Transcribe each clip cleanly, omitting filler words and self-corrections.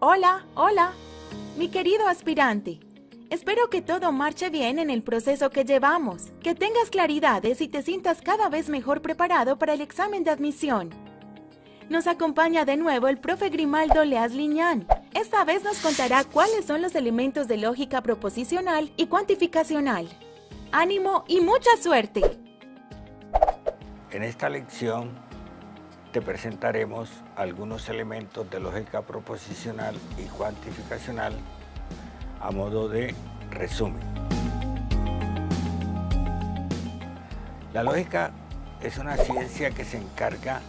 Hola, hola, mi querido aspirante. Espero que todo marche bien en el proceso que llevamos, que tengas claridades y te sientas cada vez mejor preparado para el examen de admisión. Nos acompaña de nuevo el profe Grimaldo Leas Liñán. Esta vez nos contará cuáles son los elementos de lógica proposicional y cuantificacional. ¡Ánimo y mucha suerte! En esta lección te presentaremos algunos elementos de lógica proposicional y cuantificacional a modo de resumen. La lógica es una ciencia que se encarga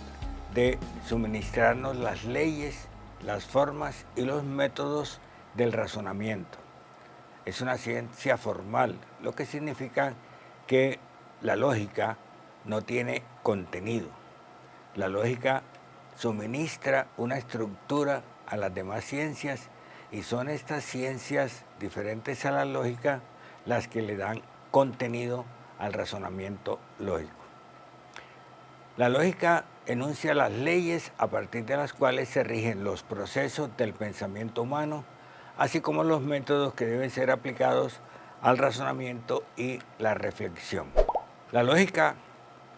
de suministrarnos las leyes, las formas y los métodos del razonamiento. Es una ciencia formal, lo que significa que la lógica no tiene contenido. La lógica suministra una estructura a las demás ciencias y son estas ciencias diferentes a la lógica las que le dan contenido al razonamiento lógico. La lógica enuncia las leyes a partir de las cuales se rigen los procesos del pensamiento humano, así como los métodos que deben ser aplicados al razonamiento y la reflexión. La lógica,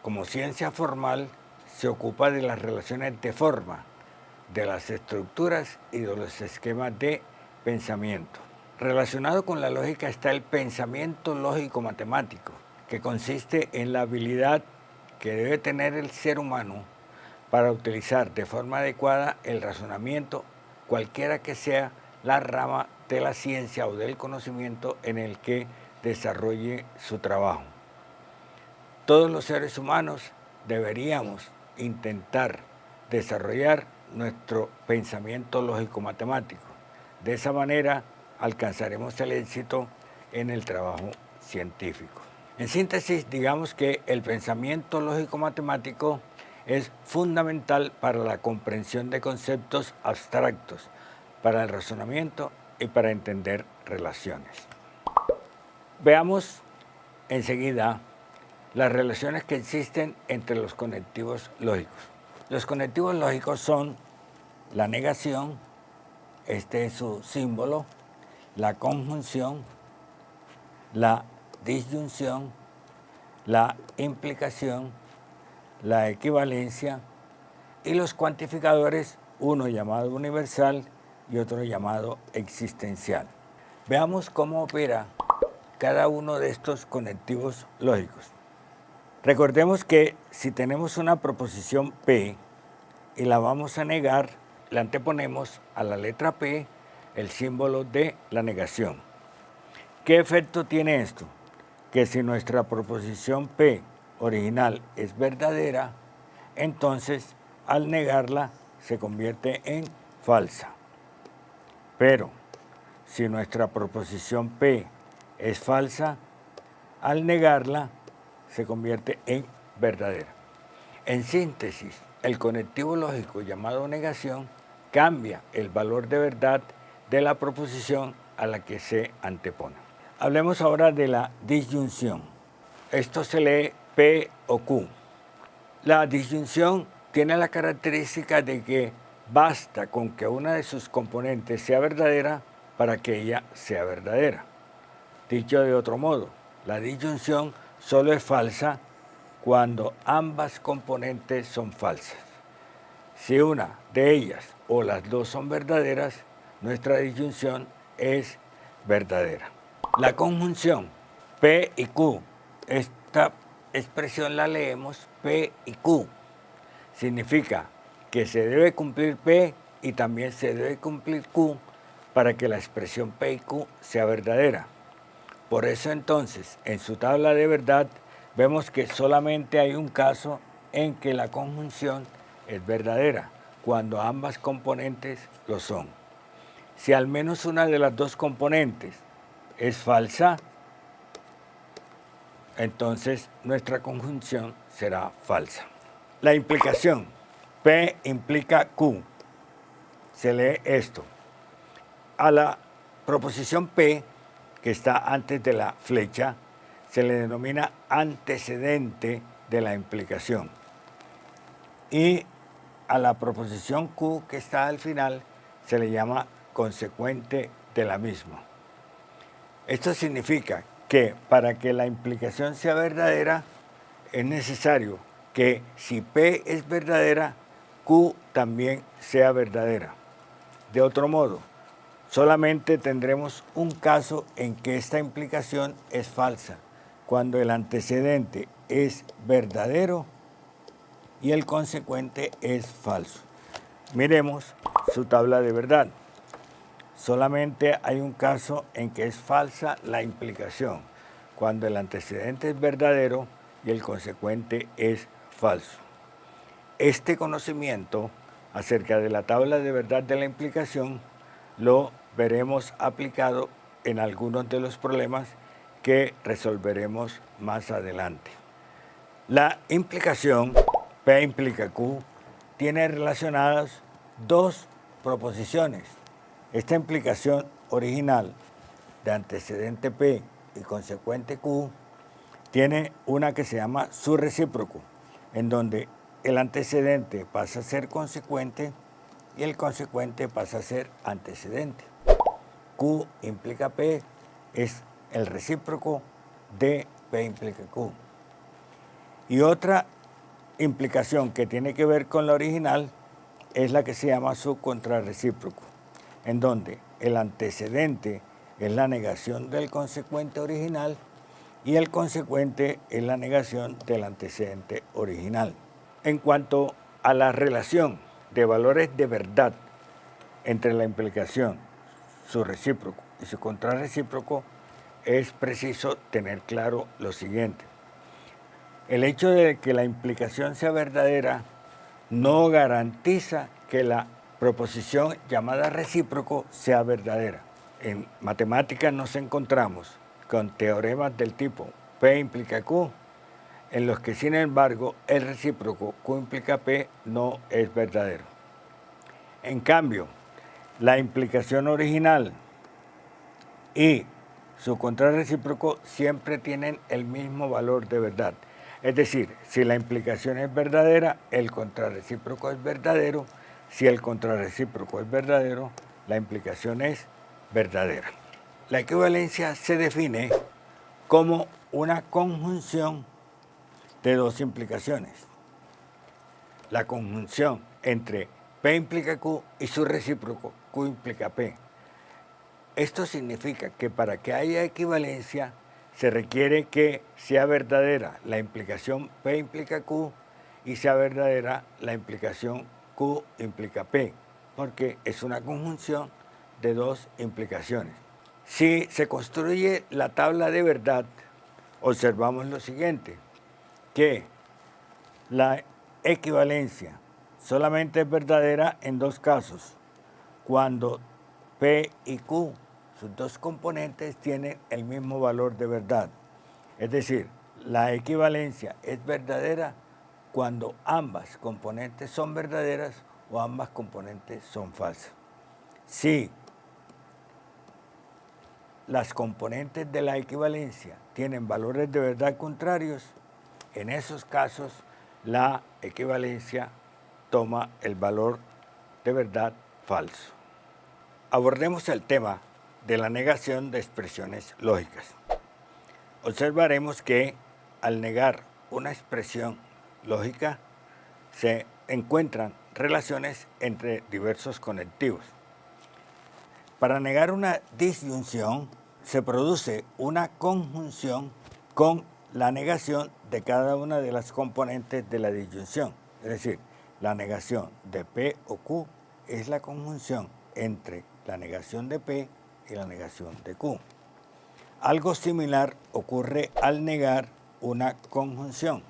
como ciencia formal, se ocupa de las relaciones de forma, de las estructuras y de los esquemas de pensamiento. Relacionado con la lógica está el pensamiento lógico-matemático, que consiste en la habilidad que debe tener el ser humano para utilizar de forma adecuada el razonamiento, cualquiera que sea la rama de la ciencia o del conocimiento en el que desarrolle su trabajo. Todos los seres humanos deberíamos intentar desarrollar nuestro pensamiento lógico-matemático. De esa manera alcanzaremos el éxito en el trabajo científico. En síntesis, digamos que el pensamiento lógico-matemático es fundamental para la comprensión de conceptos abstractos, para el razonamiento y para entender relaciones. Veamos enseguida las relaciones que existen entre los conectivos lógicos. Los conectivos lógicos son la negación, este es su símbolo, la conjunción, la disyunción, la implicación, la equivalencia y los cuantificadores, uno llamado universal y otro llamado existencial. Veamos cómo opera cada uno de estos conectivos lógicos. Recordemos que si tenemos una proposición P y la vamos a negar, le anteponemos a la letra P el símbolo de la negación. ¿Qué efecto tiene esto? Que si nuestra proposición P original es verdadera, entonces al negarla se convierte en falsa. Pero si nuestra proposición P es falsa, al negarla se convierte en verdadera. En síntesis, el conectivo lógico llamado negación cambia el valor de verdad de la proposición a la que se antepone. Hablemos ahora de la disyunción. Esto se lee P o Q. La disyunción tiene la característica de que basta con que una de sus componentes sea verdadera para que ella sea verdadera. Dicho de otro modo, la disyunción solo es falsa cuando ambas componentes son falsas. Si una de ellas o las dos son verdaderas, nuestra disyunción es verdadera. La conjunción P y Q, esta expresión la leemos P y Q. Significa que se debe cumplir P y también se debe cumplir Q para que la expresión P y Q sea verdadera. Por eso entonces, en su tabla de verdad, vemos que solamente hay un caso en que la conjunción es verdadera, cuando ambas componentes lo son. Si al menos una de las dos componentes es falsa, entonces nuestra conjunción será falsa. La implicación, P implica Q, se lee esto. A la proposición P, que está antes de la flecha, se le denomina antecedente de la implicación. Y a la proposición Q, que está al final, se le llama consecuente de la misma. Esto significa que para que la implicación sea verdadera, es necesario que si P es verdadera, Q también sea verdadera. De otro modo, solamente tendremos un caso en que esta implicación es falsa, cuando el antecedente es verdadero y el consecuente es falso. Miremos su tabla de verdad. Solamente hay un caso en que es falsa la implicación, cuando el antecedente es verdadero y el consecuente es falso. Este conocimiento acerca de la tabla de verdad de la implicación lo veremos aplicado en algunos de los problemas que resolveremos más adelante. La implicación P implica Q tiene relacionadas dos proposiciones. Esta implicación original de antecedente P y consecuente Q tiene una que se llama su recíproco, en donde el antecedente pasa a ser consecuente y el consecuente pasa a ser antecedente. Q implica P es el recíproco de P implica Q. Y otra implicación que tiene que ver con la original es la que se llama su contrarrecíproco, en donde el antecedente es la negación del consecuente original y el consecuente es la negación del antecedente original. En cuanto a la relación de valores de verdad entre la implicación, su recíproco y su contrarrecíproco, es preciso tener claro lo siguiente. El hecho de que la implicación sea verdadera no garantiza que la proposición llamada recíproco sea verdadera. En matemáticas nos encontramos con teoremas del tipo P implica Q, en los que sin embargo el recíproco Q implica P no es verdadero. En cambio, la implicación original y su contrarrecíproco siempre tienen el mismo valor de verdad. Es decir, si la implicación es verdadera, el contrarrecíproco es verdadero. Si el contrarrecíproco es verdadero, la implicación es verdadera. La equivalencia se define como una conjunción de dos implicaciones. La conjunción entre P implica Q y su recíproco, Q implica P. Esto significa que para que haya equivalencia, se requiere que sea verdadera la implicación P implica Q y sea verdadera la implicación Q implica P, porque es una conjunción de dos implicaciones. Si se construye la tabla de verdad, observamos lo siguiente, que la equivalencia solamente es verdadera en dos casos, cuando P y Q, sus dos componentes, tienen el mismo valor de verdad. Es decir, la equivalencia es verdadera cuando ambas componentes son verdaderas o ambas componentes son falsas. Si las componentes de la equivalencia tienen valores de verdad contrarios, en esos casos la equivalencia toma el valor de verdad falso. Abordemos el tema de la negación de expresiones lógicas. Observaremos que al negar una expresión lógica se encuentran relaciones entre diversos conectivos. Para negar una disyunción se produce una conjunción con la negación de cada una de las componentes de la disyunción. Es decir, la negación de P o Q es la conjunción entre la negación de P y la negación de Q. Algo similar ocurre al negar una conjunción.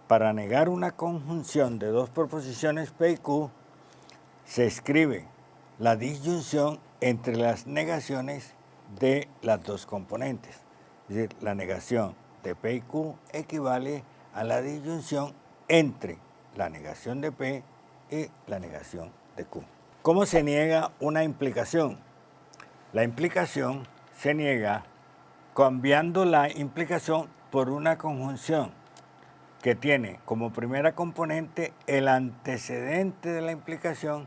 Para negar una conjunción de dos proposiciones P y Q, se escribe la disyunción entre las negaciones de las dos componentes. Es decir, la negación de P y Q equivale a la disyunción entre la negación de P y la negación de Q. ¿Cómo se niega una implicación? La implicación se niega cambiando la implicación por una conjunción que tiene como primera componente el antecedente de la implicación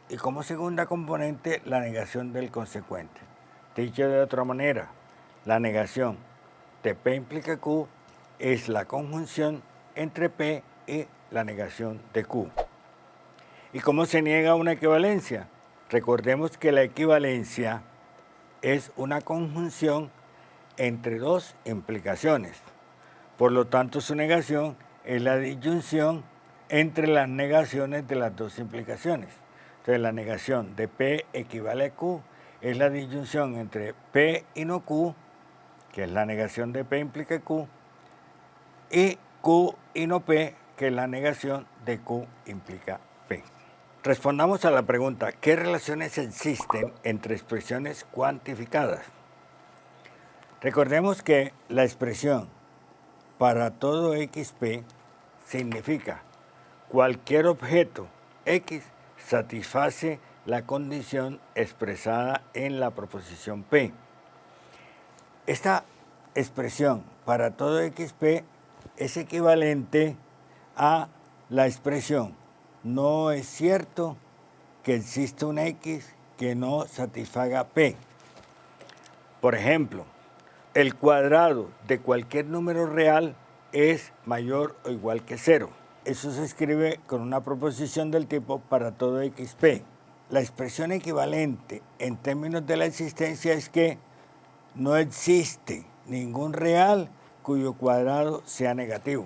y como segunda componente la negación del consecuente. Dicho de otra manera, la negación de P implica Q es la conjunción entre P y la negación de Q. ¿Y cómo se niega una equivalencia? Recordemos que la equivalencia es una conjunción entre dos implicaciones. Por lo tanto, su negación es la disyunción entre las negaciones de las dos implicaciones. Entonces, la negación de P equivale a Q es la disyunción entre P y no Q, que es la negación de P implica Q, y Q y no P, que es la negación de Q implica P. Respondamos a la pregunta, ¿qué relaciones existen entre expresiones cuantificadas? Recordemos que la expresión para todo XP significa cualquier objeto X satisface la condición expresada en la proposición P. Esta expresión para todo XP es equivalente a la expresión no es cierto que exista un X que no satisfaga P. Por ejemplo, el cuadrado de cualquier número real es mayor o igual que 0. Eso se escribe con una proposición del tipo para todo XP. La expresión equivalente en términos de la existencia es que no existe ningún real cuyo cuadrado sea negativo.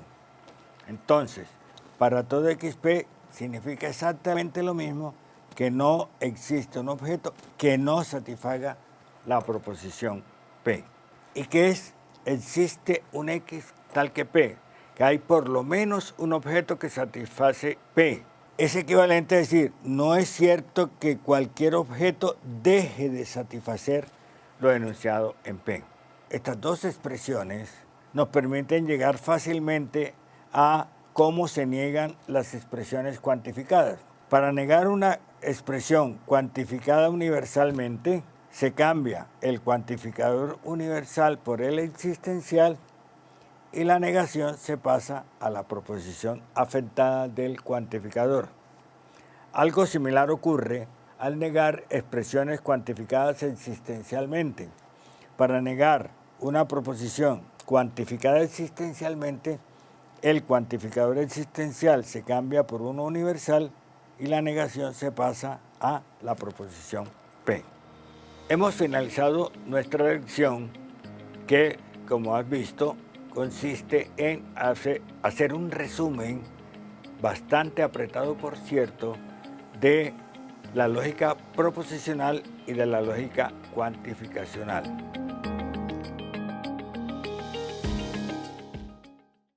Entonces, para todo XP significa exactamente lo mismo que no existe un objeto que no satisfaga la proposición P. ¿Y qué es? Existe un X tal que P, que hay por lo menos un objeto que satisface P. Es equivalente a decir, no es cierto que cualquier objeto deje de satisfacer lo enunciado en P. Estas dos expresiones nos permiten llegar fácilmente a cómo se niegan las expresiones cuantificadas. Para negar una expresión cuantificada universalmente, se cambia el cuantificador universal por el existencial y la negación se pasa a la proposición afectada del cuantificador. Algo similar ocurre al negar expresiones cuantificadas existencialmente. Para negar una proposición cuantificada existencialmente, el cuantificador existencial se cambia por uno universal y la negación se pasa a la proposición P. Hemos finalizado nuestra lección que, como has visto, consiste en hacer un resumen bastante apretado, por cierto, de la lógica proposicional y de la lógica cuantificacional.